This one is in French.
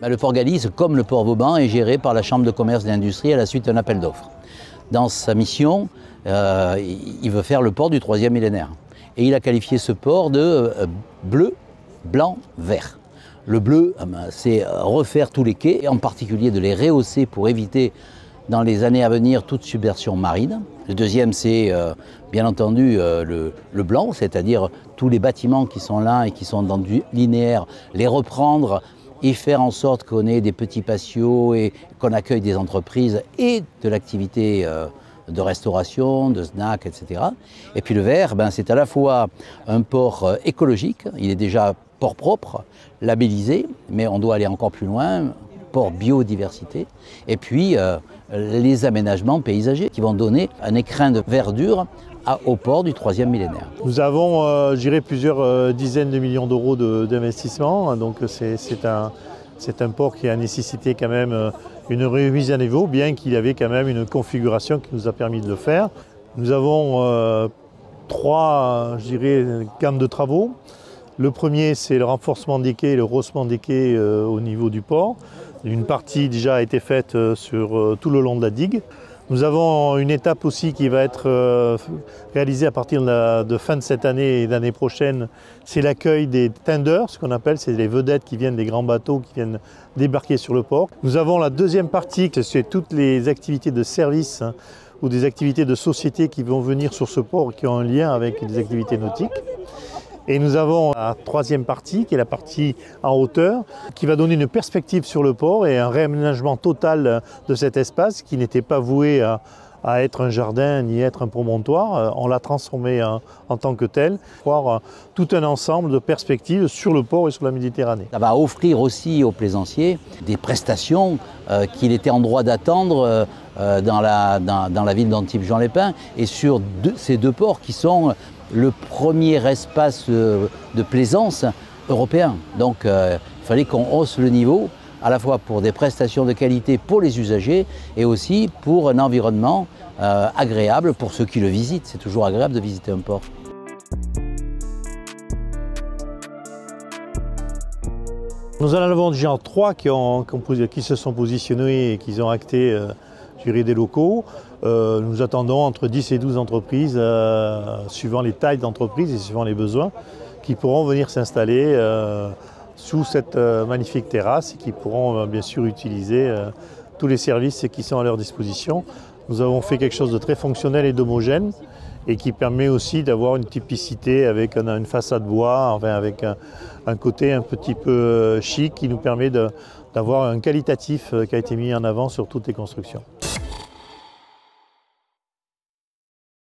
Le port Galice, comme le port Vauban, est géré par la Chambre de commerce et d'industrie à la suite d'un appel d'offres. Dans sa mission, il veut faire le port du 3e millénaire. Et il a qualifié ce port de bleu, blanc, vert. Le bleu, c'est refaire tous les quais, et en particulier de les rehausser pour éviter dans les années à venir toute submersion marine. Le deuxième, c'est bien entendu le blanc, c'est-à-dire tous les bâtiments qui sont là et qui sont dans du linéaire, les reprendre et faire en sorte qu'on ait des petits patios et qu'on accueille des entreprises et de l'activité de restauration, de snack, etc. Et puis le vert, c'est à la fois un port écologique, il est déjà port propre, labellisé, mais on doit aller encore plus loin, port biodiversité, et puis les aménagements paysagers qui vont donner un écrin de verdure au port du 3e millénaire. Nous avons, je dirais, plusieurs dizaines de millions d'euros d'investissement, donc c'est un port qui a nécessité quand même une remise à niveau, bien qu'il avait quand même une configuration qui nous a permis de le faire. Nous avons trois, je dirais, gammes de travaux. Le premier, c'est le renforcement des quais, le rehaussement des quais au niveau du port. Une partie déjà a été faite sur tout le long de la digue. Nous avons une étape aussi qui va être réalisée à partir de fin de cette année et d'année prochaine. C'est l'accueil des tenders, ce qu'on appelle, c'est les vedettes qui viennent des grands bateaux qui viennent débarquer sur le port. Nous avons la deuxième partie, c'est toutes les activités de service ou des activités de société qui vont venir sur ce port qui ont un lien avec des activités nautiques. Et nous avons la troisième partie, qui est la partie en hauteur, qui va donner une perspective sur le port et un réaménagement total de cet espace qui n'était pas voué à être un jardin ni être un promontoire. On l'a transformé en tant que tel, pour avoir tout un ensemble de perspectives sur le port et sur la Méditerranée. Ça va offrir aussi aux plaisanciers des prestations qu'il était en droit d'attendre dans la ville d'Antibes-Juan-les-Pins et sur ces deux ports qui sont le premier espace de plaisance européen. Donc il fallait qu'on hausse le niveau, à la fois pour des prestations de qualité pour les usagers et aussi pour un environnement agréable pour ceux qui le visitent. C'est toujours agréable de visiter un port. Nous en avons déjà 3 qui se sont positionnés et qui ont acté des locaux. Nous attendons entre 10 et 12 entreprises, suivant les tailles d'entreprise et suivant les besoins, qui pourront venir s'installer sous cette magnifique terrasse et qui pourront bien sûr utiliser tous les services qui sont à leur disposition. Nous avons fait quelque chose de très fonctionnel et d'homogène et qui permet aussi d'avoir une typicité avec une façade bois, enfin avec un côté un petit peu chic qui nous permet d'avoir un qualitatif qui a été mis en avant sur toutes les constructions.